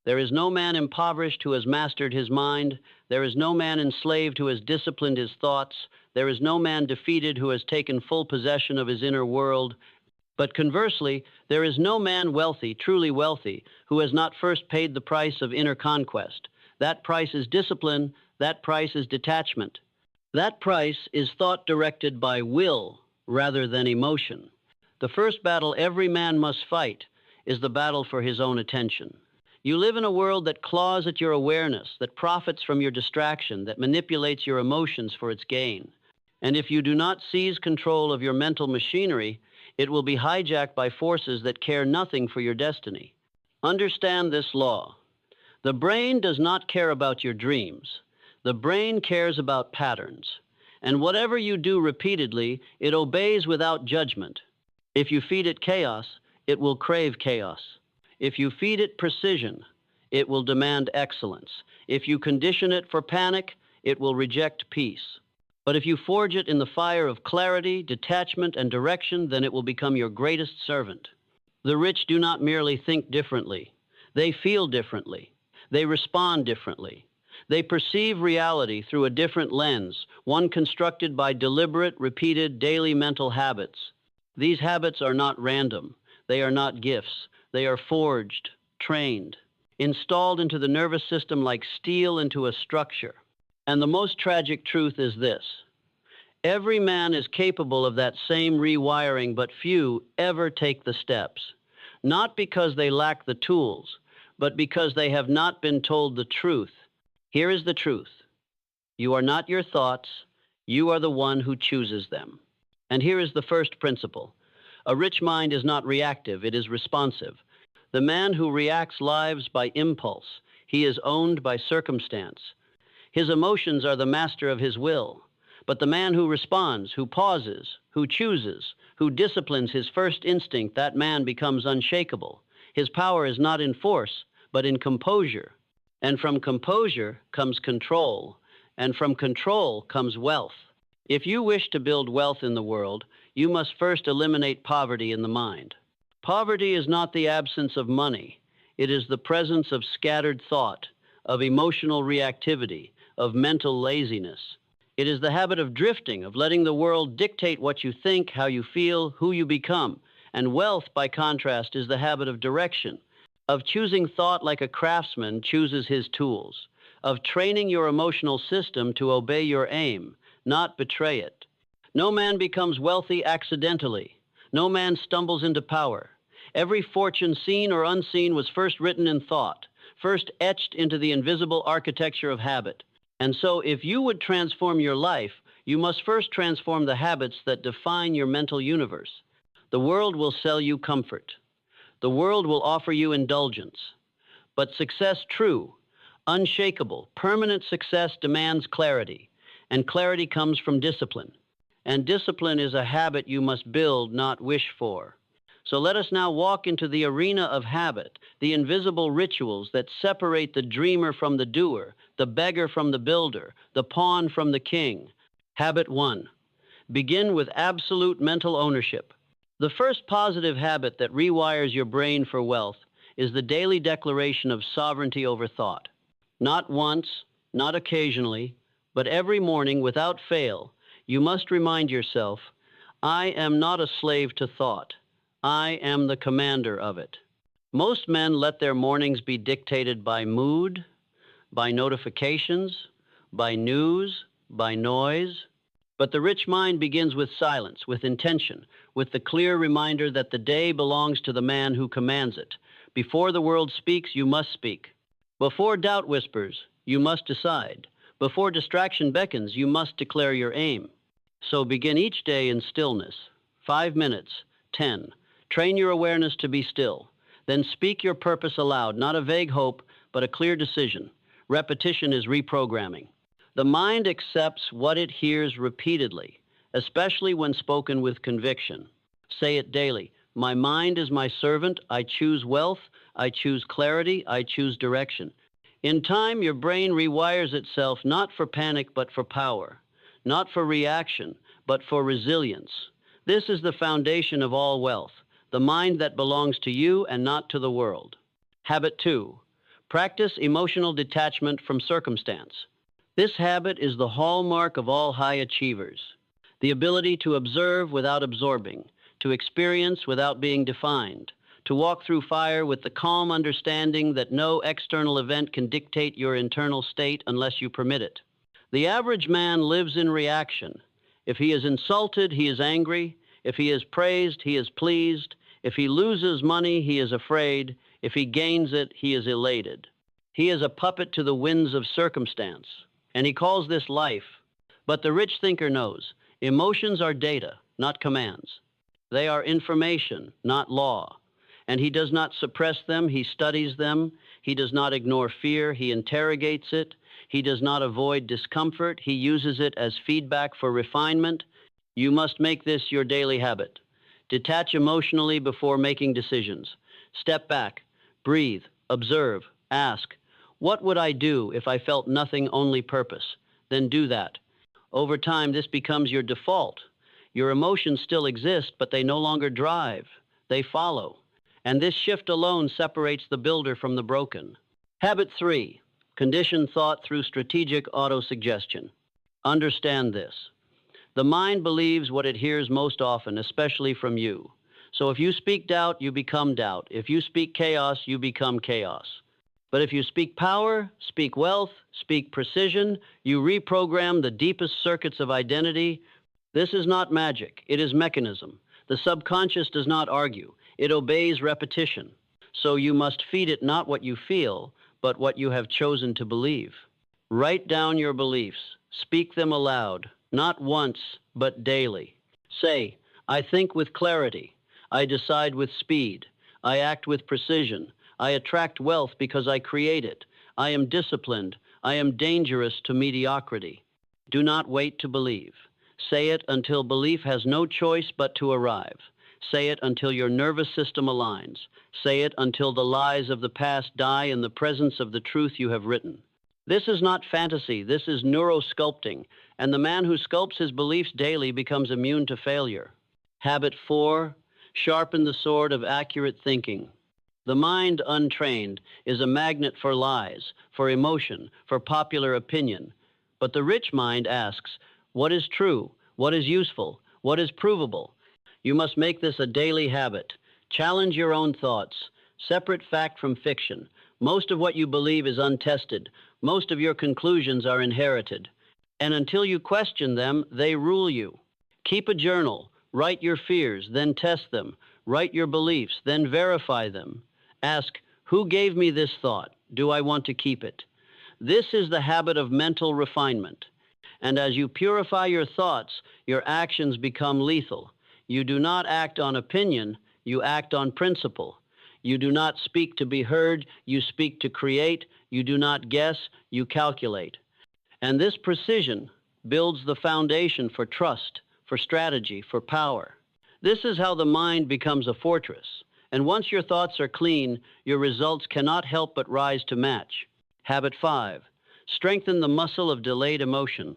There is no man impoverished who has mastered his mind. There is no man enslaved who has disciplined his thoughts. There is no man defeated who has taken full possession of his inner world. But conversely, there is no man wealthy, truly wealthy, who has not first paid the price of inner conquest. That price is discipline. That price is detachment. That price is thought directed by will rather than emotion. The first battle every man must fight is the battle for his own attention. You live in a world that claws at your awareness, that profits from your distraction, that manipulates your emotions for its gain. And if you do not seize control of your mental machinery, it will be hijacked by forces that care nothing for your destiny. Understand this law. The brain does not care about your dreams. The brain cares about patterns. And whatever you do repeatedly, it obeys without judgment. If you feed it chaos, it will crave chaos. If you feed it precision, it will demand excellence. If you condition it for panic, it will reject peace. But if you forge it in the fire of clarity, detachment, and direction, then it will become your greatest servant. The rich do not merely think differently. They feel differently. They respond differently. They perceive reality through a different lens, one constructed by deliberate, repeated, daily mental habits. These habits are not random. They are not gifts. They are forged, trained, installed into the nervous system like steel into a structure. And the most tragic truth is this: every man is capable of that same rewiring, but few ever take the steps. Not because they lack the tools, but because they have not been told the truth. Here is the truth. You are not your thoughts. You are the one who chooses them. And here is the first principle. A rich mind is not reactive, it is responsive. The man who reacts lives by impulse. He is owned by circumstance. His emotions are the master of his will. But the man who responds, who pauses, who chooses, who disciplines his first instinct, that man becomes unshakable. His power is not in force, but in composure. And from composure comes control. And from control comes wealth. If you wish to build wealth in the world, you must first eliminate poverty in the mind. Poverty is not the absence of money. It is the presence of scattered thought, of emotional reactivity, of mental laziness. It is the habit of drifting, of letting the world dictate what you think, how you feel, who you become. And wealth, by contrast, is the habit of direction, of choosing thought like a craftsman chooses his tools, of training your emotional system to obey your aim, not betray it. No man becomes wealthy accidentally. No man stumbles into power. Every fortune, seen or unseen, was first written in thought, first etched into the invisible architecture of habit. And so, if you would transform your life, you must first transform the habits that define your mental universe. The world will sell you comfort. The world will offer you indulgence. But success true, unshakable, permanent success demands clarity. And clarity comes from discipline. And discipline is a habit you must build, not wish for. So let us now walk into the arena of habit, the invisible rituals that separate the dreamer from the doer, the beggar from the builder, the pawn from the king. Habit 1. Begin with absolute mental ownership. The first positive habit that rewires your brain for wealth is the daily declaration of sovereignty over thought. Not once, not occasionally, but every morning without fail, you must remind yourself, I am not a slave to thought. I am the commander of it. Most men let their mornings be dictated by mood, by notifications, by news, by noise. But the rich mind begins with silence, with intention, with the clear reminder that the day belongs to the man who commands it. Before the world speaks, you must speak. Before doubt whispers, you must decide. Before distraction beckons, you must declare your aim. So begin each day in stillness. 5 minutes, 10. Train your awareness to be still. Then speak your purpose aloud, not a vague hope, but a clear decision. Repetition is reprogramming. The mind accepts what it hears repeatedly, especially when spoken with conviction. Say it daily. My mind is my servant. I choose wealth. I choose clarity. I choose direction. In time, your brain rewires itself not for panic, but for power. Not for reaction, but for resilience. This is the foundation of all wealth, the mind that belongs to you and not to the world. Habit 2. Practice emotional detachment from circumstance. This habit is the hallmark of all high achievers. The ability to observe without absorbing, to experience without being defined, to walk through fire with the calm understanding that no external event can dictate your internal state unless you permit it. The average man lives in reaction. If he is insulted, he is angry. If he is praised, he is pleased. If he loses money, he is afraid. If he gains it, he is elated. He is a puppet to the winds of circumstance, and he calls this life. But the rich thinker knows emotions are data, not commands. They are information, not law. And he does not suppress them, he studies them. He does not ignore fear, he interrogates it. He does not avoid discomfort, he uses it as feedback for refinement. You must make this your daily habit. Detach emotionally before making decisions. Step back, breathe, observe, ask, what would I do if I felt nothing, only purpose? Then do that. Over time, this becomes your default. Your emotions still exist, but they no longer drive. They follow. And this shift alone separates the builder from the broken. Habit 3, condition thought through strategic autosuggestion. Understand this. The mind believes what it hears most often, especially from you. So if you speak doubt, you become doubt. If you speak chaos, you become chaos. But if you speak power, speak wealth, speak precision, you reprogram the deepest circuits of identity. This is not magic, it is mechanism. The subconscious does not argue. It obeys repetition. So you must feed it not what you feel, but what you have chosen to believe. Write down your beliefs. Speak them aloud, not once, but daily. Say, I think with clarity. I decide with speed. I act with precision. I attract wealth because I create it. I am disciplined. I am dangerous to mediocrity. Do not wait to believe. Say it until belief has no choice but to arrive. Say it until your nervous system aligns. Say it until the lies of the past die in the presence of the truth you have written. This is not fantasy, this is neurosculpting, and the man who sculpts his beliefs daily becomes immune to failure. Habit 4, sharpen the sword of accurate thinking. The mind untrained is a magnet for lies, for emotion, for popular opinion. But the rich mind asks, what is true? What is useful? What is provable? You must make this a daily habit. Challenge your own thoughts. Separate fact from fiction. Most of what you believe is untested. Most of your conclusions are inherited. And until you question them, they rule you. Keep a journal. Write your fears, then test them. Write your beliefs, then verify them. Ask, who gave me this thought? Do I want to keep it? This is the habit of mental refinement. And as you purify your thoughts, your actions become lethal. You do not act on opinion, you act on principle. You do not speak to be heard, you speak to create. You do not guess, you calculate. And this precision builds the foundation for trust, for strategy, for power. This is how the mind becomes a fortress. And once your thoughts are clean, your results cannot help but rise to match. Habit 5, strengthen the muscle of delayed emotion.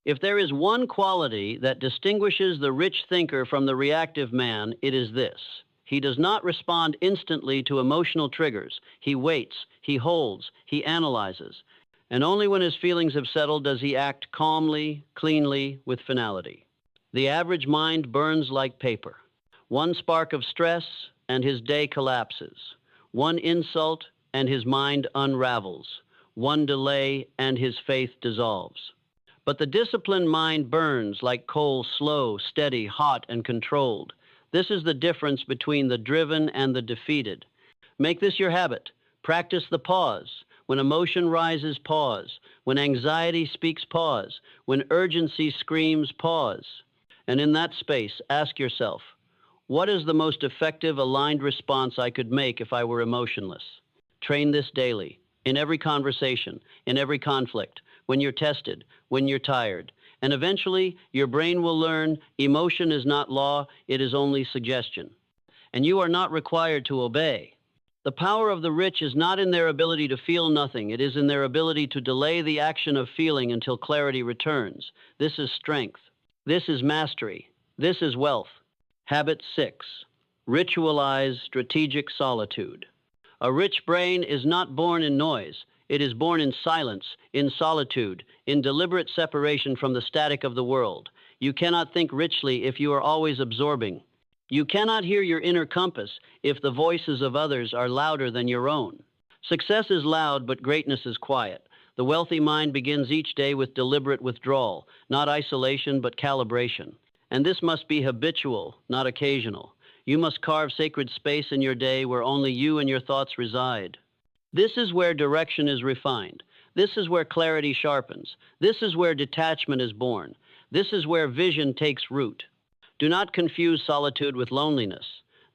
If there is one quality that distinguishes the rich thinker from the reactive man, it is this. He does not respond instantly to emotional triggers. He waits, he holds, he analyzes. And only when his feelings have settled does he act calmly, cleanly, with finality. The average mind burns like paper. One spark of stress, and his day collapses. One insult, and his mind unravels. One delay, and his faith dissolves. But the disciplined mind burns like coal, slow, steady, hot, and controlled. This is the difference between the driven and the defeated. Make this your habit. Practice the pause. When emotion rises, pause. When anxiety speaks, pause. When urgency screams, pause. And in that space, ask yourself, what is the most effective, aligned response I could make if I were emotionless? Train this daily, in every conversation, in every conflict, when you're tested, when you're tired. And eventually, your brain will learn emotion is not law, it is only suggestion. And you are not required to obey. The power of the rich is not in their ability to feel nothing. It is in their ability to delay the action of feeling until clarity returns. This is strength. This is mastery. This is wealth. Habit 6, ritualize strategic solitude. A rich brain is not born in noise. It is born in silence, in solitude, in deliberate separation from the static of the world. You cannot think richly if you are always absorbing. You cannot hear your inner compass if the voices of others are louder than your own. Success is loud, but greatness is quiet. The wealthy mind begins each day with deliberate withdrawal, not isolation, but calibration. And this must be habitual, not occasional. You must carve sacred space in your day where only you and your thoughts reside. This is where direction is refined. This is where clarity sharpens. This is where detachment is born. This is where vision takes root. Do not confuse solitude with loneliness.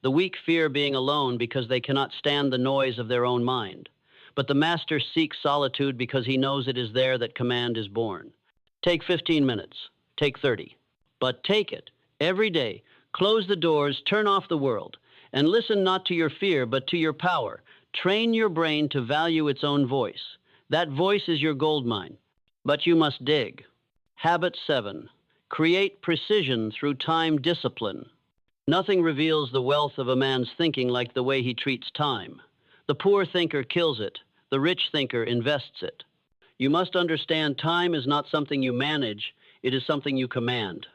The weak fear being alone because they cannot stand the noise of their own mind. But the master seeks solitude because he knows it is there that command is born. Take 15 minutes. Take 30. But take it. Every day. Close the doors, turn off the world, and listen not to your fear, but to your power. Train your brain to value its own voice. That voice is your gold mine. But you must dig. Habit 7. Create precision through time discipline. Nothing reveals the wealth of a man's thinking like the way he treats time. The poor thinker kills it. The rich thinker invests it. You must understand time is not something you manage, it is something you command.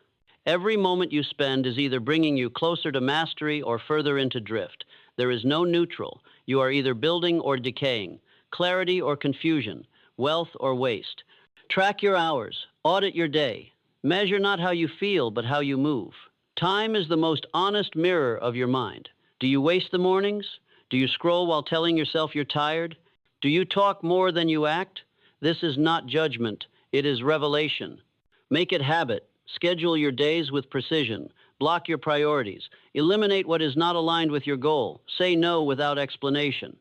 Every moment you spend is either bringing you closer to mastery or further into drift. There is no neutral. You are either building or decaying, clarity or confusion, wealth or waste. Track your hours, audit your day. Measure not how you feel, but how you move. Time is the most honest mirror of your mind. Do you waste the mornings? Do you scroll while telling yourself you're tired? Do you talk more than you act? This is not judgment, it is revelation. Make it habit. Schedule your days with precision. Block your priorities. Eliminate what is not aligned with your goal. Say no without explanation.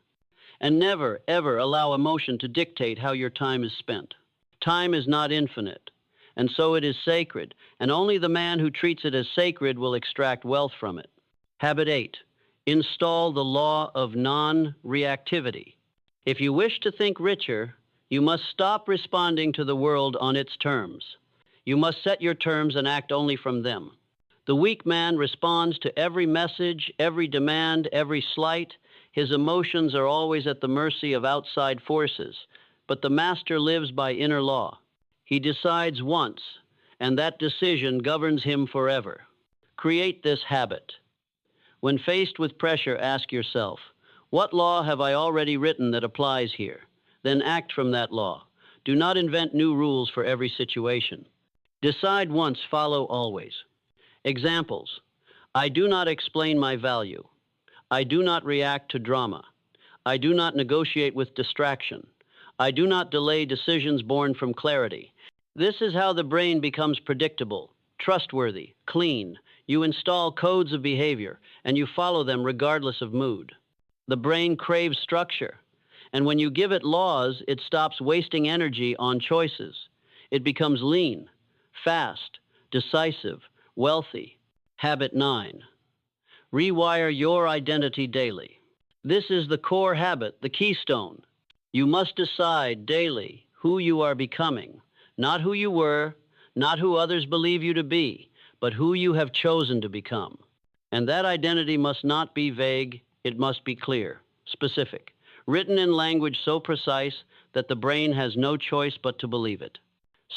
And never, ever allow emotion to dictate how your time is spent. Time is not infinite, and so it is sacred, and only the man who treats it as sacred will extract wealth from it. Habit 8. Install the law of non-reactivity. If you wish to think richer, you must stop responding to the world on its terms. You must set your terms and act only from them. The weak man responds to every message, every demand, every slight. His emotions are always at the mercy of outside forces, but the master lives by inner law. He decides once, and that decision governs him forever. Create this habit. When faced with pressure, ask yourself, what law have I already written that applies here? Then act from that law. Do not invent new rules for every situation. Decide once, follow always. Examples. I do not explain my value. I do not react to drama. I do not negotiate with distraction. I do not delay decisions born from clarity. This is how the brain becomes predictable, trustworthy, clean. You install codes of behavior, and you follow them regardless of mood. The brain craves structure, and when you give it laws, it stops wasting energy on choices. It becomes lean, fast, decisive, wealthy. Habit 9. Rewire your identity daily. This is the core habit, the keystone. You must decide daily who you are becoming, not who you were, not who others believe you to be, but who you have chosen to become. And that identity must not be vague, it must be clear, specific, written in language so precise that the brain has no choice but to believe it.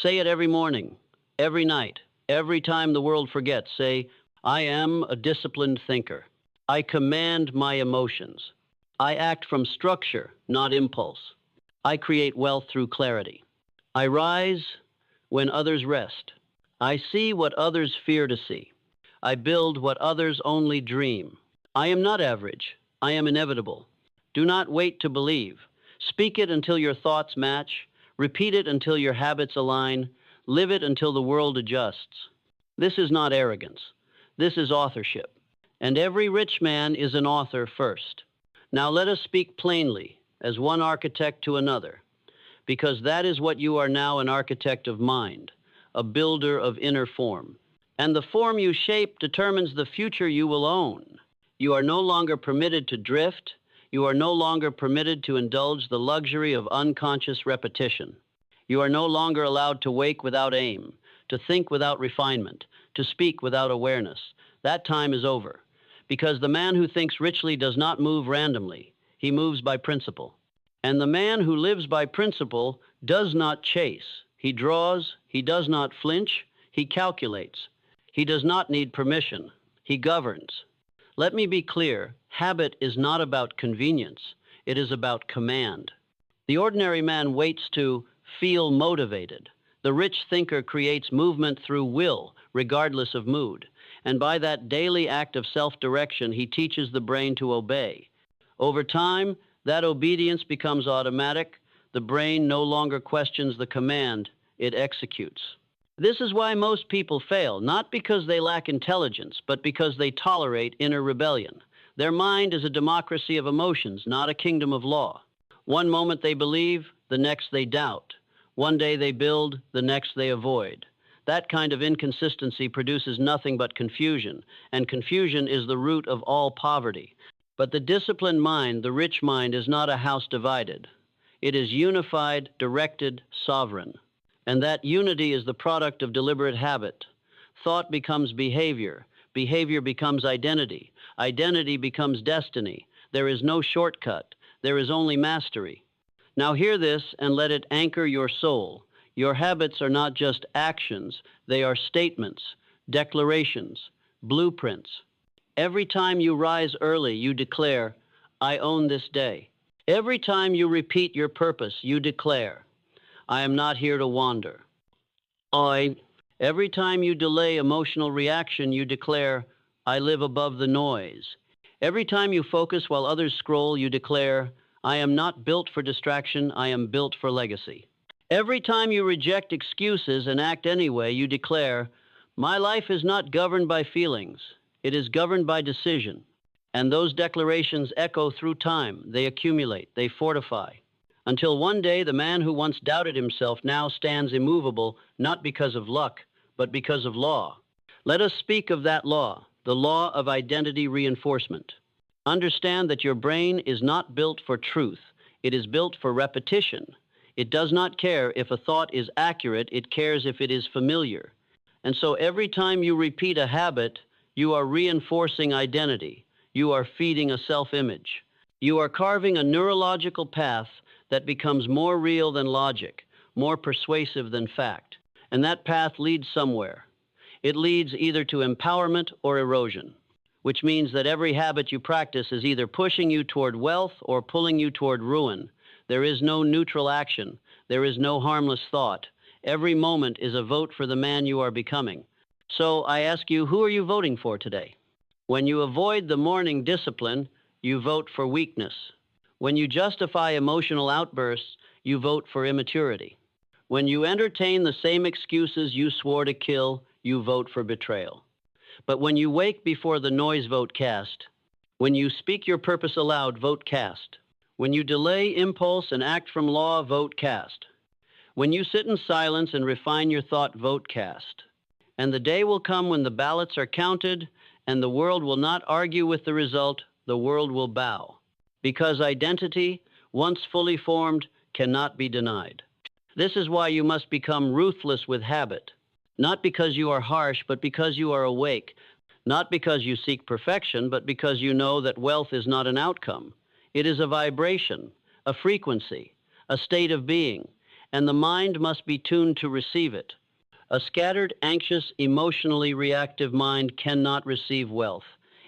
Say it every morning, every night, every time the world forgets. Say, I am a disciplined thinker. I command my emotions. I act from structure, not impulse. I create wealth through clarity. I rise when others rest. I see what others fear to see. I build what others only dream. I am not average. I am inevitable. Do not wait to believe. Speak it until your thoughts match. Repeat it until your habits align. Live it until the world adjusts. This is not arrogance. This is authorship. And every rich man is an author first. Now let us speak plainly, as one architect to another, because that is what you are now, an architect of mind, a builder of inner form. And the form you shape determines the future you will own. You are no longer permitted to drift. You are no longer permitted to indulge the luxury of unconscious repetition. You are no longer allowed to wake without aim, to think without refinement, to speak without awareness. That time is over, because the man who thinks richly does not move randomly. he moves by principle. And the man who lives by principle does not chase. He draws, he does not flinch, he calculates. He does not need permission. He governs. Let me be clear, habit is not about convenience. It is about command. The ordinary man waits to feel motivated. The rich thinker creates movement through will, regardless of mood. And by that daily act of self-direction, he teaches the brain to obey. Over time, that obedience becomes automatic. The brain no longer questions the command, it executes. This is why most people fail, not because they lack intelligence, but because they tolerate inner rebellion. Their mind is a democracy of emotions, not a kingdom of law. One moment they believe, the next they doubt. One day they build, the next they avoid. That kind of inconsistency produces nothing but confusion, and confusion is the root of all poverty. But the disciplined mind, the rich mind, is not a house divided. It is unified, directed, sovereign. And that unity is the product of deliberate habit. Thought becomes behavior. Behavior becomes identity. Identity becomes destiny. There is no shortcut. There is only mastery. Now hear this and let it anchor your soul. Your habits are not just actions. They are statements, declarations, blueprints. Every time you rise early, you declare, I own this day. Every time you repeat your purpose, you declare, I am not here to wander. Every time you delay emotional reaction, you declare, I live above the noise. Every time you focus while others scroll, you declare, I am not built for distraction, I am built for legacy. Every time you reject excuses and act anyway, you declare, my life is not governed by feelings, it is governed by decision. And those declarations echo through time, they accumulate, they fortify. Until one day, the man who once doubted himself now stands immovable, not because of luck, but because of law. Let us speak of that law, the law of identity reinforcement. Understand that your brain is not built for truth. It is built for repetition. It does not care if a thought is accurate, it cares if it is familiar. And so every time you repeat a habit, you are reinforcing identity. You are feeding a self-image. You are carving a neurological path that becomes more real than logic, more persuasive than fact. And that path leads somewhere. It leads either to empowerment or erosion, which means that every habit you practice is either pushing you toward wealth or pulling you toward ruin. There is no neutral action. There is no harmless thought. Every moment is a vote for the man you are becoming. So I ask you, who are you voting for today? When you avoid the morning discipline, you vote for weakness. When you justify emotional outbursts, you vote for immaturity. When you entertain the same excuses you swore to kill, you vote for betrayal. But when you wake before the noise, vote cast. When you speak your purpose aloud, vote cast. When you delay impulse and act from law, vote cast. When you sit in silence and refine your thought, vote cast. And the day will come when the ballots are counted, and the world will not argue with the result, the world will bow. Because identity, once fully formed, cannot be denied. This is why you must become ruthless with habit. Not because you are harsh, but because you are awake. Not because you seek perfection, but because you know that wealth is not an outcome. It is a vibration, a frequency, a state of being, and the mind must be tuned to receive it. A scattered, anxious, emotionally reactive mind cannot receive wealth.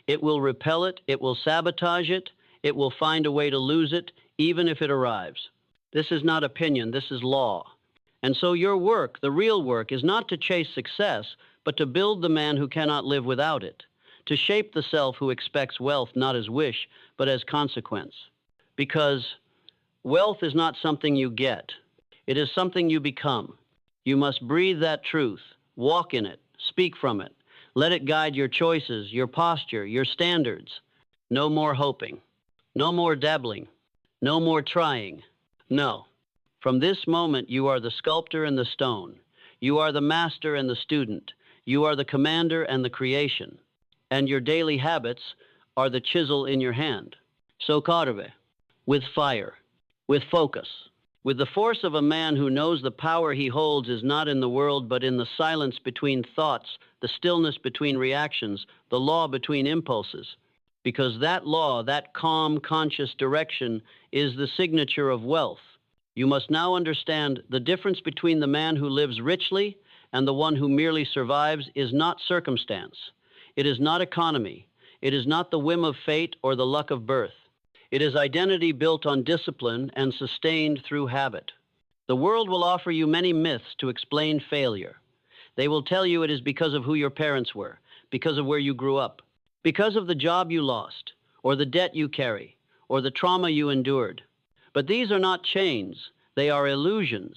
It will repel it, it will sabotage it, it will find a way to lose it, even if it arrives. This is not opinion, this is law. And so your work, the real work, is not to chase success, but to build the man who cannot live without it, to shape the self who expects wealth not as wish, but as consequence. Because wealth is not something you get. It is something you become. You must breathe that truth, walk in it, speak from it. Let it guide your choices, your posture, your standards. No more hoping. No more dabbling. No more trying. No. From this moment, you are the sculptor and the stone. You are the master and the student. You are the commander and the creation. And your daily habits are the chisel in your hand. So carve, with fire, with focus, with the force of a man who knows the power he holds is not in the world, but in the silence between thoughts, the stillness between reactions, the law between impulses. because that law, that calm, conscious direction, is the signature of wealth. You must now understand the difference between the man who lives richly and the one who merely survives is not circumstance. It is not economy. It is not the whim of fate or the luck of birth. It is identity built on discipline and sustained through habit. The world will offer you many myths to explain failure. They will tell you it is because of who your parents were, because of where you grew up, because of the job you lost, or the debt you carry, or the trauma you endured. But these are not chains, they are illusions,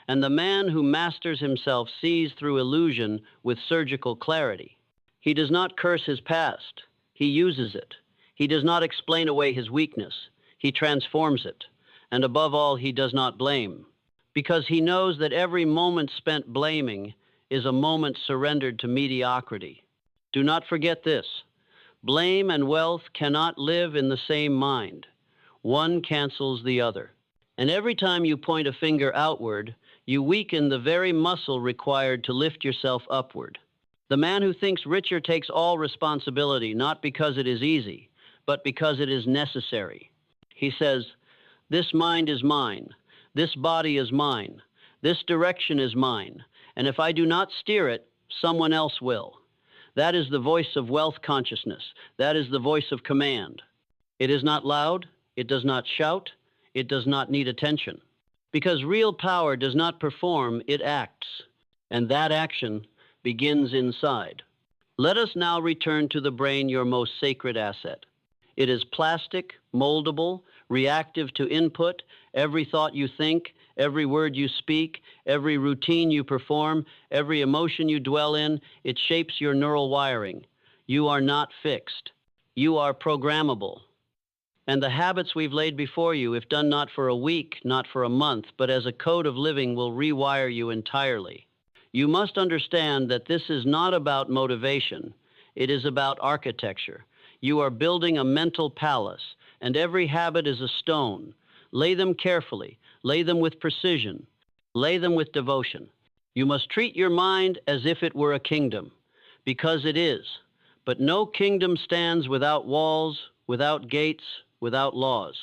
and the man who masters himself sees through illusion with surgical clarity. He does not curse his past, he uses it. He does not explain away his weakness, he transforms it. And above all, he does not blame, because he knows that every moment spent blaming is a moment surrendered to mediocrity. Do not forget this. Blame and wealth cannot live in the same mind. One cancels the other. And every time you point a finger outward, you weaken the very muscle required to lift yourself upward. The man who thinks richer takes all responsibility, not because it is easy, but because it is necessary. He says, "This mind is mine. This body is mine. This direction is mine. And if I do not steer it, someone else will." That is the voice of wealth consciousness. That is the voice of command. It is not loud. It does not shout. It does not need attention. Because real power does not perform, it acts. And that action begins inside. Let us now return to the brain, your most sacred asset. It is plastic, moldable, reactive to input. Every thought you think, every word you speak, every routine you perform, every emotion you dwell in, it shapes your neural wiring. You are not fixed. You are programmable. And the habits we've laid before you, if done not for a week, not for a month, but as a code of living, will rewire you entirely. You must understand that this is not about motivation. It is about architecture. You are building a mental palace, and every habit is a stone. Lay them carefully. Lay them with precision. Lay them with devotion. You must treat your mind as if it were a kingdom, because it is. But no kingdom stands without walls, without gates, without laws.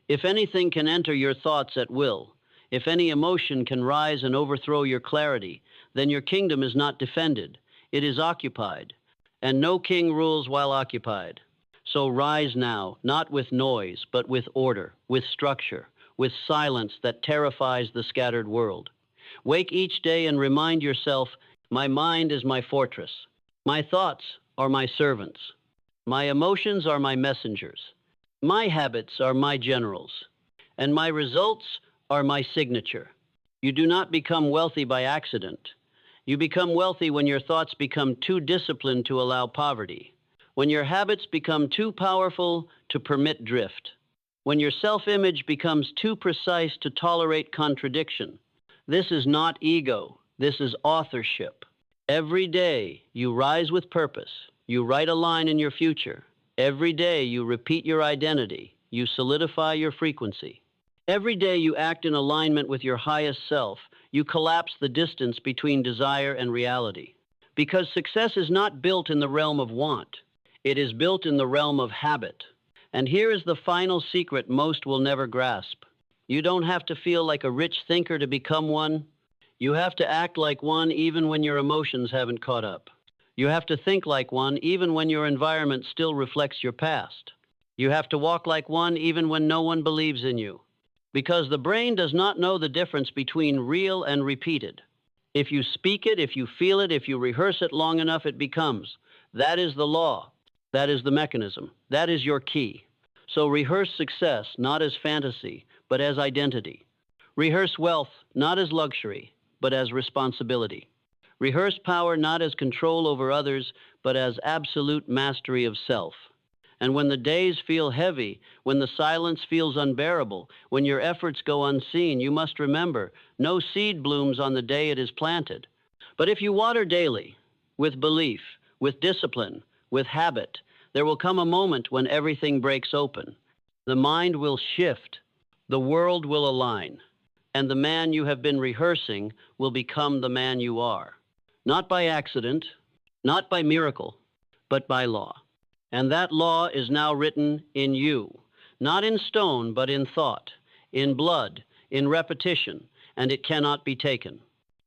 If anything can enter your thoughts at will, if any emotion can rise and overthrow your clarity, then your kingdom is not defended. It is occupied. And no king rules while occupied. So rise now, not with noise, but with order, with structure, with silence that terrifies the scattered world. Wake each day and remind yourself, my mind is my fortress. My thoughts are my servants. My emotions are my messengers. My habits are my generals. And my results are my signature. You do not become wealthy by accident. You become wealthy when your thoughts become too disciplined to allow poverty, when your habits become too powerful to permit drift, when your self-image becomes too precise to tolerate contradiction. This is not ego. This is authorship. Every day you rise with purpose. You write a line in your future. Every day you repeat your identity. You solidify your frequency. Every day you act in alignment with your highest self. You collapse the distance between desire and reality. Because success is not built in the realm of want. It is built in the realm of habit. And here is the final secret most will never grasp. You don't have to feel like a rich thinker to become one. You have to act like one even when your emotions haven't caught up. You have to think like one even when your environment still reflects your past. You have to walk like one even when no one believes in you. Because the brain does not know the difference between real and repeated. If you speak it, if you feel it, if you rehearse it long enough, it becomes. That is the law. That is the mechanism. That is your key. So rehearse success not as fantasy, but as identity. Rehearse wealth not as luxury, but as responsibility. Rehearse power not as control over others, but as absolute mastery of self. And when the days feel heavy, when the silence feels unbearable, when your efforts go unseen, you must remember, no seed blooms on the day it is planted. But if you water daily, with belief, with discipline, with habit, there will come a moment when everything breaks open. The mind will shift, the world will align, and the man you have been rehearsing will become the man you are. Not by accident, not by miracle, but by law. And that law is now written in you, not in stone, but in thought, in blood, in repetition, and it cannot be taken.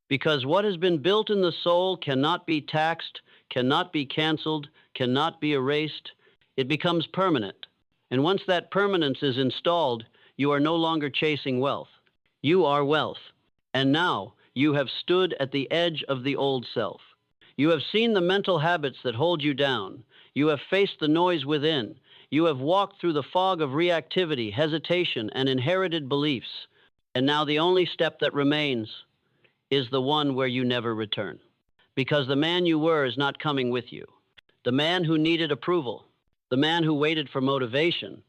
Because what has been built in the soul cannot be taxed, cannot be canceled, cannot be erased. It becomes permanent. And once that permanence is installed, you are no longer chasing wealth. You are wealth. And now you have stood at the edge of the old self. You have seen the mental habits that hold you down. You have faced the noise within. You have walked through the fog of reactivity, hesitation, and inherited beliefs. And now the only step that remains is the one where you never return. Because the man you were is not coming with you. The man who needed approval, the man who waited for motivation,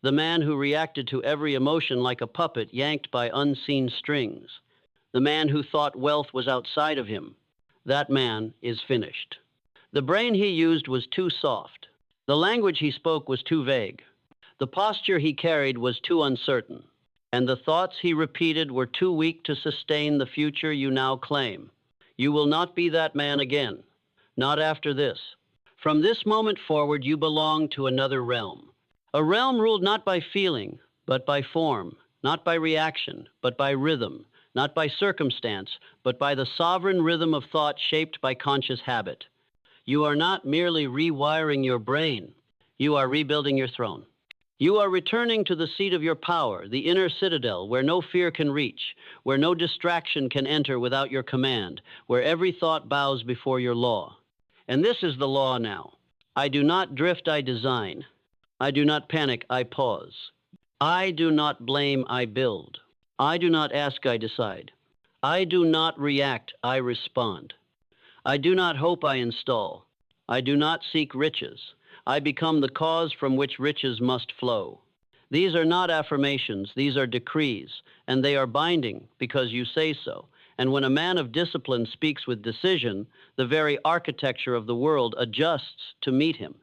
the man who reacted to every emotion like a puppet yanked by unseen strings, the man who thought wealth was outside of him, that man is finished. The brain he used was too soft. The language he spoke was too vague. The posture he carried was too uncertain. And the thoughts he repeated were too weak to sustain the future you now claim. You will not be that man again. Not after this. From this moment forward, you belong to another realm. A realm ruled not by feeling, but by form, not by reaction, but by rhythm, not by circumstance, but by the sovereign rhythm of thought shaped by conscious habit. You are not merely rewiring your brain. You are rebuilding your throne. You are returning to the seat of your power, the inner citadel, where no fear can reach, where no distraction can enter without your command, where every thought bows before your law. And this is the law now. I do not drift, I design. I do not panic, I pause. I do not blame, I build. I do not ask, I decide. I do not react, I respond. I do not hope, I install. I do not seek riches. I become the cause from which riches must flow. These are not affirmations, these are decrees, and they are binding because you say so. And when a man of discipline speaks with decision, the very architecture of the world adjusts to meet him.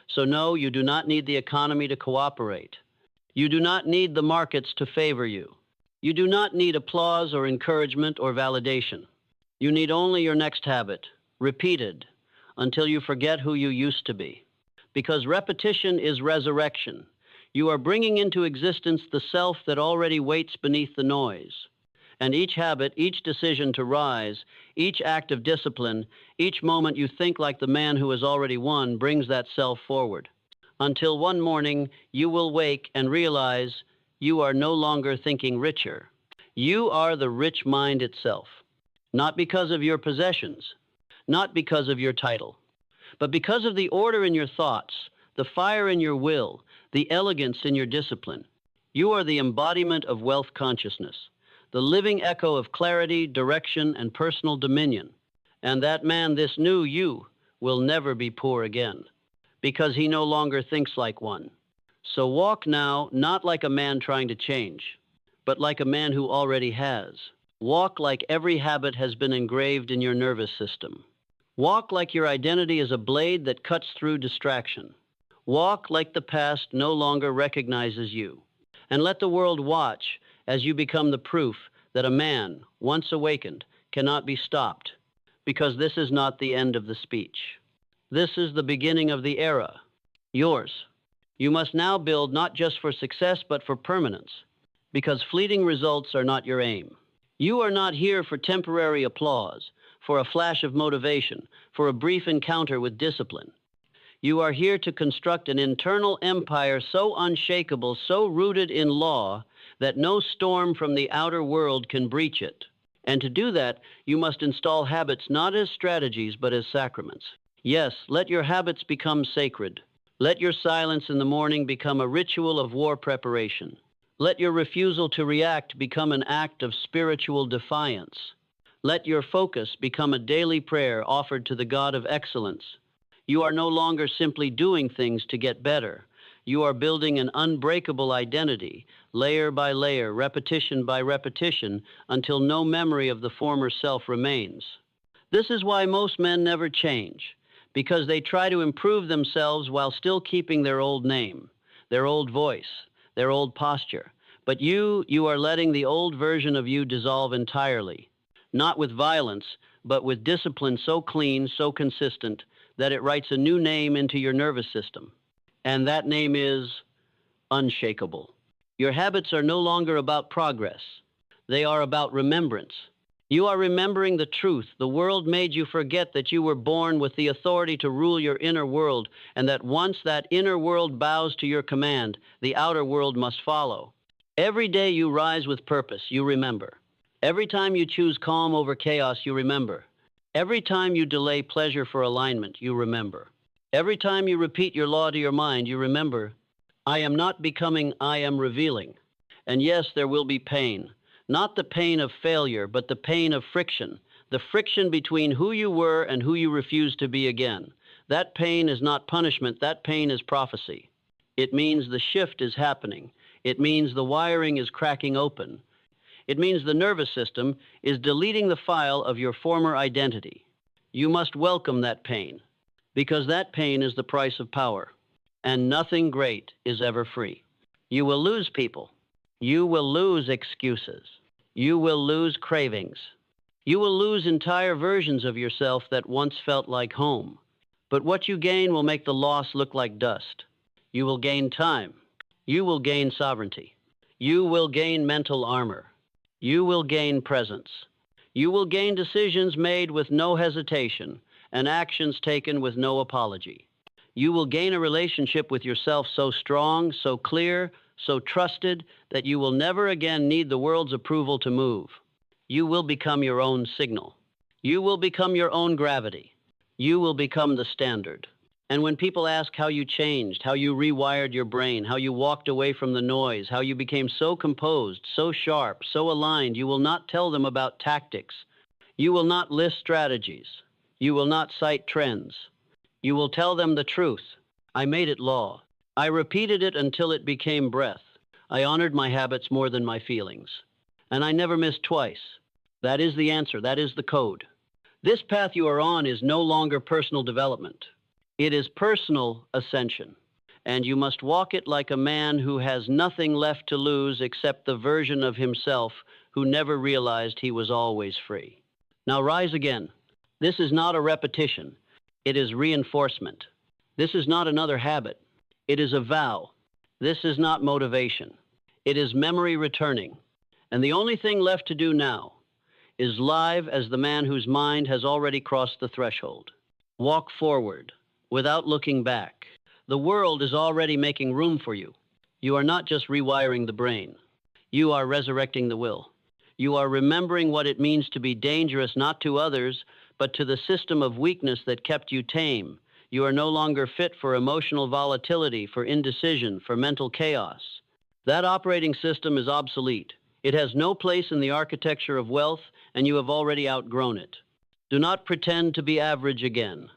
So no, you do not need the economy to cooperate. You do not need the markets to favor you. You do not need applause or encouragement or validation. You need only your next habit, repeated, until you forget who you used to be. Because repetition is resurrection. You are bringing into existence the self that already waits beneath the noise. And each habit, each decision to rise, each act of discipline, each moment you think like the man who has already won brings that self forward. Until one morning you will wake and realize you are no longer thinking richer. You are the rich mind itself. Not because of your possessions, not because of your title, but because of the order in your thoughts, the fire in your will, the elegance in your discipline. You are the embodiment of wealth consciousness, the living echo of clarity, direction, and personal dominion. And that man, this new you, will never be poor again, because he no longer thinks like one. So walk now, not like a man trying to change, but like a man who already has. Walk like every habit has been engraved in your nervous system. Walk like your identity is a blade that cuts through distraction. Walk like the past no longer recognizes you. And let the world watch as you become the proof that a man, once awakened, cannot be stopped, because this is not the end of the speech. This is the beginning of the era, yours. You must now build not just for success, but for permanence, because fleeting results are not your aim. You are not here for temporary applause, for a flash of motivation, for a brief encounter with discipline. You are here to construct an internal empire so unshakable, so rooted in law, that no storm from the outer world can breach it. And to do that, you must install habits not as strategies, but as sacraments. Yes, let your habits become sacred. Let your silence in the morning become a ritual of war preparation. Let your refusal to react become an act of spiritual defiance. Let your focus become a daily prayer offered to the God of excellence. You are no longer simply doing things to get better. You are building an unbreakable identity, layer by layer, repetition by repetition, until no memory of the former self remains. This is why most men never change, because they try to improve themselves while still keeping their old name, their old voice, their old posture. But you are letting the old version of you dissolve entirely. Not with violence, but with discipline so clean, so consistent, that it writes a new name into your nervous system. And that name is unshakable. Your habits are no longer about progress. They are about remembrance. You are remembering the truth. The world made you forget that you were born with the authority to rule your inner world, and that once that inner world bows to your command, the outer world must follow. Every day you rise with purpose, you remember. Every time you choose calm over chaos, you remember. Every time you delay pleasure for alignment, you remember. Every time you repeat your law to your mind, you remember, I am not becoming, I am revealing. And yes, there will be pain. Not the pain of failure, but the pain of friction. The friction between who you were and who you refuse to be again. That pain is not punishment, that pain is prophecy. It means the shift is happening. It means the wiring is cracking open. It means the nervous system is deleting the file of your former identity. You must welcome that pain, because that pain is the price of power, and nothing great is ever free. You will lose people. You will lose excuses. You will lose cravings. You will lose entire versions of yourself that once felt like home. But what you gain will make the loss look like dust. You will gain time. You will gain sovereignty. You will gain mental armor. You will gain presence. You will gain decisions made with no hesitation and actions taken with no apology. You will gain a relationship with yourself so strong, so clear, so trusted that you will never again need the world's approval to move. You will become your own signal. You will become your own gravity. You will become the standard. And when people ask how you changed, how you rewired your brain, how you walked away from the noise, how you became so composed, so sharp, so aligned, you will not tell them about tactics. You will not list strategies. You will not cite trends. You will tell them the truth. I made it law. I repeated it until it became breath. I honored my habits more than my feelings. And I never missed twice. That is the answer. That is the code. This path you are on is no longer personal development. It is personal ascension. And you must walk it like a man who has nothing left to lose except the version of himself who never realized he was always free. Now rise again. This is not a repetition. It is reinforcement. This is not another habit. It is a vow. This is not motivation. It is memory returning. And the only thing left to do now is live as the man whose mind has already crossed the threshold. Walk forward without looking back. The world is already making room for you. You are not just rewiring the brain. You are resurrecting the will. You are remembering what it means to be dangerous not to others, but to the system of weakness that kept you tame. You are no longer fit for emotional volatility, for indecision, for mental chaos. That operating system is obsolete. It has no place in the architecture of wealth, and you have already outgrown it. Do not pretend to be average again.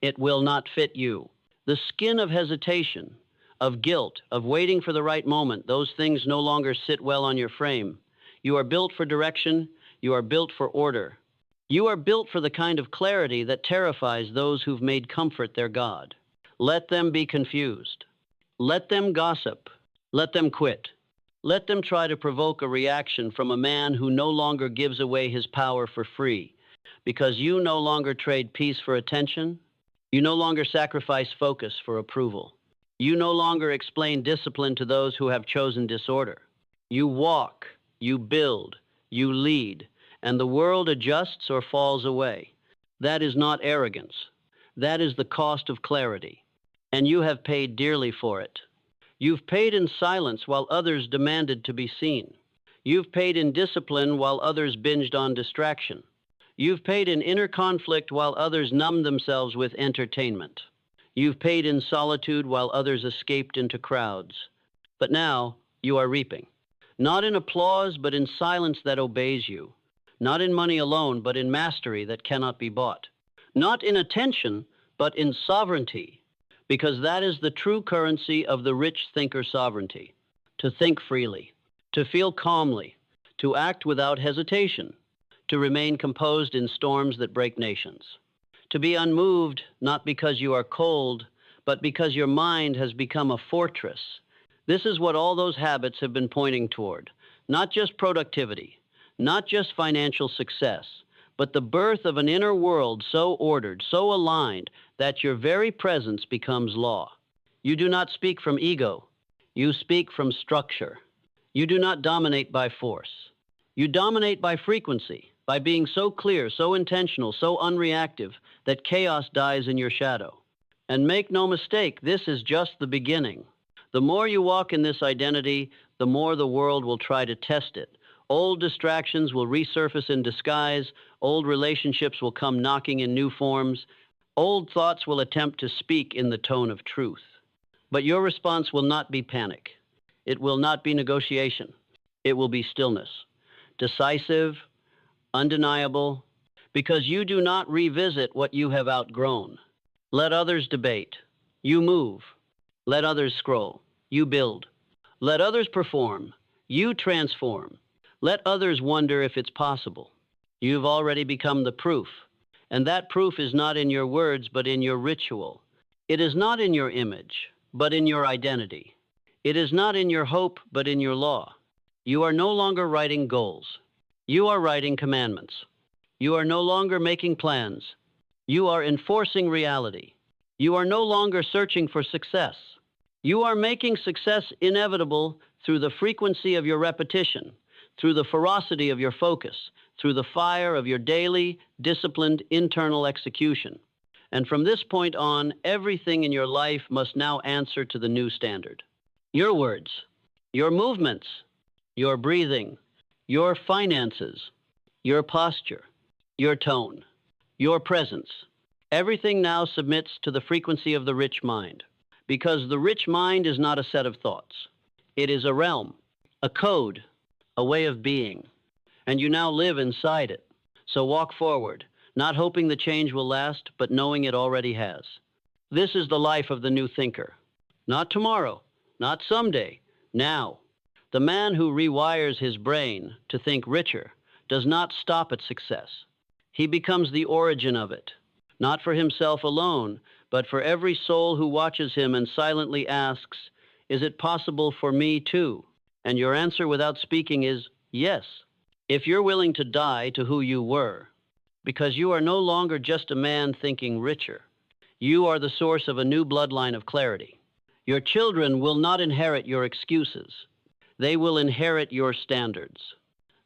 It will not fit you. The skin of hesitation, of guilt, of waiting for the right moment, those things no longer sit well on your frame. You are built for direction. You are built for order. You are built for the kind of clarity that terrifies those who've made comfort their God. Let them be confused. Let them gossip. Let them quit. Let them try to provoke a reaction from a man who no longer gives away his power for free, because you no longer trade peace for attention. You no longer sacrifice focus for approval. You no longer explain discipline to those who have chosen disorder. You walk, you build, you lead, and the world adjusts or falls away. That is not arrogance. That is the cost of clarity. And you have paid dearly for it. You've paid in silence while others demanded to be seen. You've paid in discipline while others binged on distraction. You've paid in inner conflict while others numbed themselves with entertainment. You've paid in solitude while others escaped into crowds. But now you are reaping. Not in applause, but in silence that obeys you. Not in money alone, but in mastery that cannot be bought. Not in attention, but in sovereignty, because that is the true currency of the rich thinker sovereignty. To think freely, to feel calmly, to act without hesitation, to remain composed in storms that break nations. To be unmoved, not because you are cold, but because your mind has become a fortress. This is what all those habits have been pointing toward. Not just productivity, not just financial success, but the birth of an inner world so ordered, so aligned, that your very presence becomes law. You do not speak from ego. You speak from structure. You do not dominate by force. You dominate by frequency, by being so clear, so intentional, so unreactive that chaos dies in your shadow. And make no mistake, this is just the beginning. The more you walk in this identity, the more the world will try to test it. Old distractions will resurface in disguise. Old relationships will come knocking in new forms. Old thoughts will attempt to speak in the tone of truth. But your response will not be panic. It will not be negotiation. It will be stillness. Decisive, undeniable, because you do not revisit what you have outgrown. Let others debate. You move. Let others scroll. You build. Let others perform. You transform. Let others wonder if it's possible. You've already become the proof. And that proof is not in your words, but in your ritual. It is not in your image, but in your identity. It is not in your hope, but in your law. You are no longer writing goals. You are writing commandments. You are no longer making plans. You are enforcing reality. You are no longer searching for success. You are making success inevitable through the frequency of your repetition, through the ferocity of your focus, through the fire of your daily, disciplined internal execution. And from this point on, everything in your life must now answer to the new standard. Your words, your movements, your breathing, your finances, your posture, your tone, your presence. Everything now submits to the frequency of the rich mind, because the rich mind is not a set of thoughts. It is a realm, a code, a way of being, and you now live inside it. So walk forward, not hoping the change will last, but knowing it already has. This is the life of the new thinker. Not tomorrow, not someday, now. The man who rewires his brain to think richer does not stop at success. He becomes the origin of it, not for himself alone, but for every soul who watches him and silently asks, is it possible for me too? And your answer without speaking is yes. If you're willing to die to who you were, because you are no longer just a man thinking richer. You are the source of a new bloodline of clarity. Your children will not inherit your excuses. They will inherit your standards.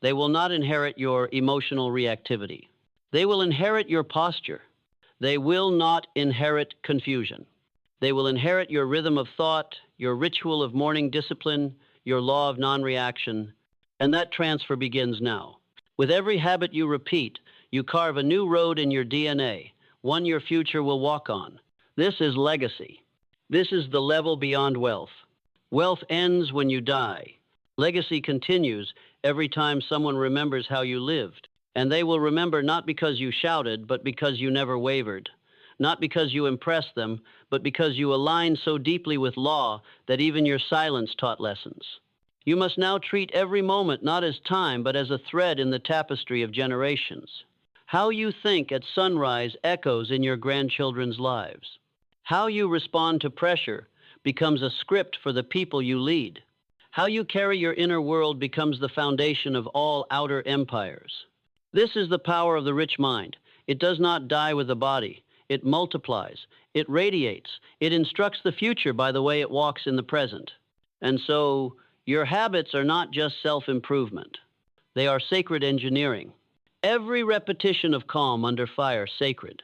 They will not inherit your emotional reactivity. They will inherit your posture. They will not inherit confusion. They will inherit your rhythm of thought, your ritual of morning discipline, your law of non-reaction, and that transfer begins now. With every habit you repeat, you carve a new road in your DNA, one your future will walk on. This is legacy. This is the level beyond wealth. Wealth ends when you die. Legacy continues every time someone remembers how you lived. And they will remember not because you shouted, but because you never wavered. Not because you impressed them, but because you aligned so deeply with law that even your silence taught lessons. You must now treat every moment not as time, but as a thread in the tapestry of generations. How you think at sunrise echoes in your grandchildren's lives. How you respond to pressure becomes a script for the people you lead. How you carry your inner world becomes the foundation of all outer empires. This is the power of the rich mind. It does not die with the body. It multiplies. It radiates. It instructs the future by the way it walks in the present. And so, your habits are not just self-improvement. They are sacred engineering. Every repetition of calm under fire, sacred.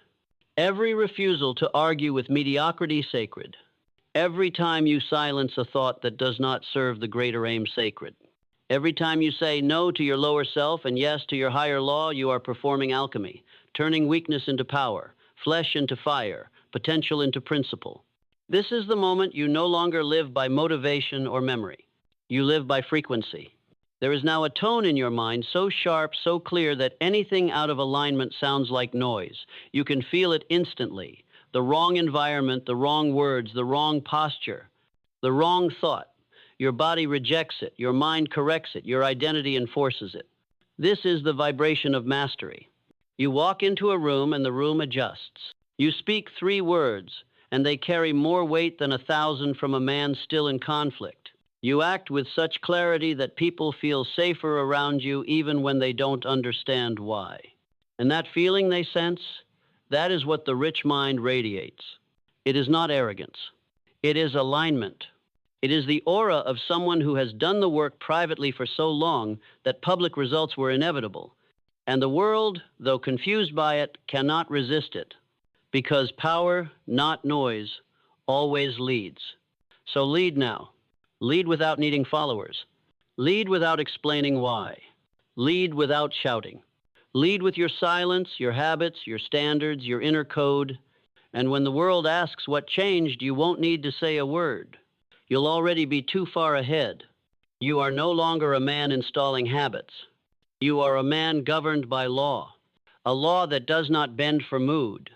Every refusal to argue with mediocrity, sacred. Every time you silence a thought that does not serve the greater aim, sacred. Every time you say no to your lower self and yes to your higher law, you are performing alchemy, turning weakness into power, flesh into fire, potential into principle. This is the moment you no longer live by motivation or memory. You live by frequency. There is now a tone in your mind so sharp, so clear that anything out of alignment sounds like noise. You can feel it instantly. The wrong environment, the wrong words, the wrong posture, the wrong thought. Your body rejects it, your mind corrects it, your identity enforces it. This is the vibration of mastery. You walk into a room and the room adjusts. You speak 3 words, and they carry more weight than 1,000 from a man still in conflict. You act with such clarity that people feel safer around you even when they don't understand why. And that feeling they sense, that is what the rich mind radiates. It is not arrogance. It is alignment. It is the aura of someone who has done the work privately for so long that public results were inevitable. And the world, though confused by it, cannot resist it. Because power, not noise, always leads. So lead now. Lead without needing followers. Lead without explaining why. Lead without shouting. Lead with your silence, your habits, your standards, your inner code. And when the world asks what changed, you won't need to say a word. You'll already be too far ahead. You are no longer a man installing habits. You are a man governed by law. A law that does not bend for mood.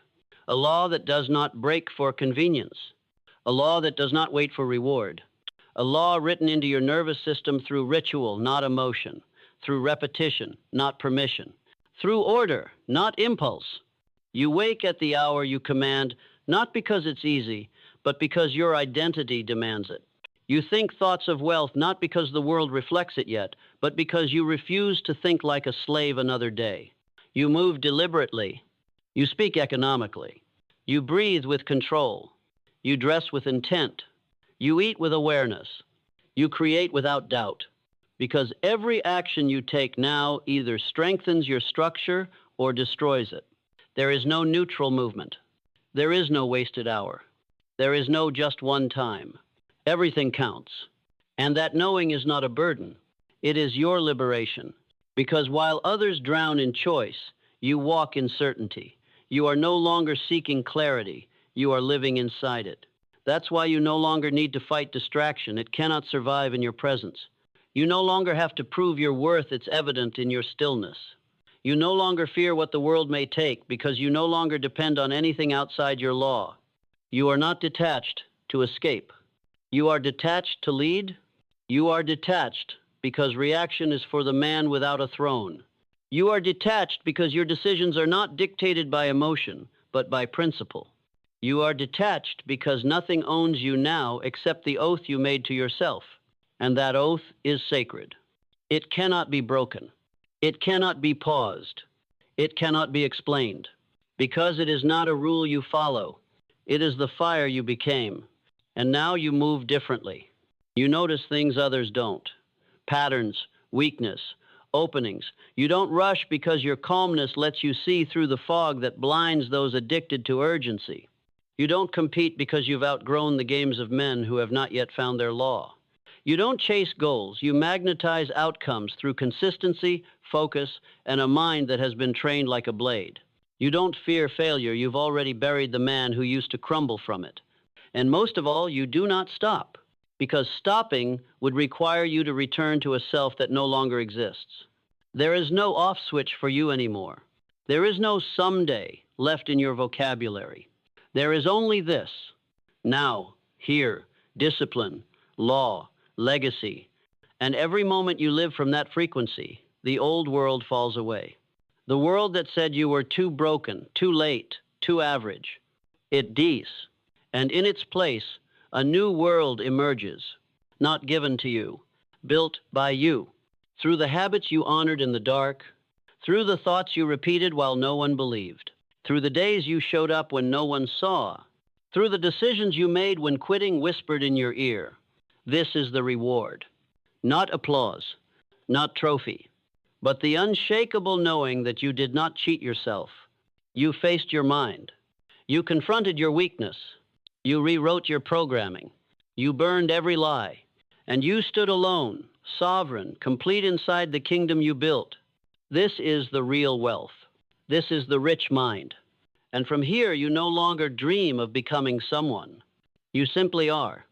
A law that does not break for convenience. A law that does not wait for reward. A law written into your nervous system through ritual, not emotion. Through repetition, not permission. Through order, not impulse. You wake at the hour you command, not because it's easy, but because your identity demands it. You think thoughts of wealth not because the world reflects it yet, but because you refuse to think like a slave another day. You move deliberately. You speak economically. You breathe with control. You dress with intent. You eat with awareness. You create without doubt. Because every action you take now either strengthens your structure or destroys it. There is no neutral movement. There is no wasted hour. There is no just one time. Everything counts. And that knowing is not a burden. It is your liberation. Because while others drown in choice, you walk in certainty. You are no longer seeking clarity. You are living inside it. That's why you no longer need to fight distraction. It cannot survive in your presence. You no longer have to prove your worth. It's evident in your stillness. You no longer fear what the world may take because you no longer depend on anything outside your law. You are not detached to escape. You are detached to lead. You are detached because reaction is for the man without a throne. You are detached because your decisions are not dictated by emotion, but by principle. You are detached because nothing owns you now except the oath you made to yourself. And that oath is sacred. It cannot be broken. It cannot be paused. It cannot be explained. Because it is not a rule you follow. It is the fire you became. And now you move differently. You notice things others don't. Patterns, weakness, openings. You don't rush because your calmness lets you see through the fog that blinds those addicted to urgency. You don't compete because you've outgrown the games of men who have not yet found their law. You don't chase goals. You magnetize outcomes through consistency, focus, and a mind that has been trained like a blade. You don't fear failure. You've already buried the man who used to crumble from it. And most of all, you do not stop, because stopping would require you to return to a self that no longer exists. There is no off switch for you anymore. There is no someday left in your vocabulary. There is only this: now, here, discipline, law, legacy. And every moment you live from that frequency, the old world falls away. The world that said you were too broken, too late, too average. It dies. And in its place, a new world emerges, not given to you, built by you, through the habits you honored in the dark, through the thoughts you repeated while no one believed, through the days you showed up when no one saw, through the decisions you made when quitting whispered in your ear. This is the reward. Not applause, not trophy, but the unshakable knowing that you did not cheat yourself. You faced your mind. You confronted your weakness. You rewrote your programming. You burned every lie. And you stood alone, sovereign, complete inside the kingdom you built. This is the real wealth. This is the rich mind. And from here, you no longer dream of becoming someone. You simply are.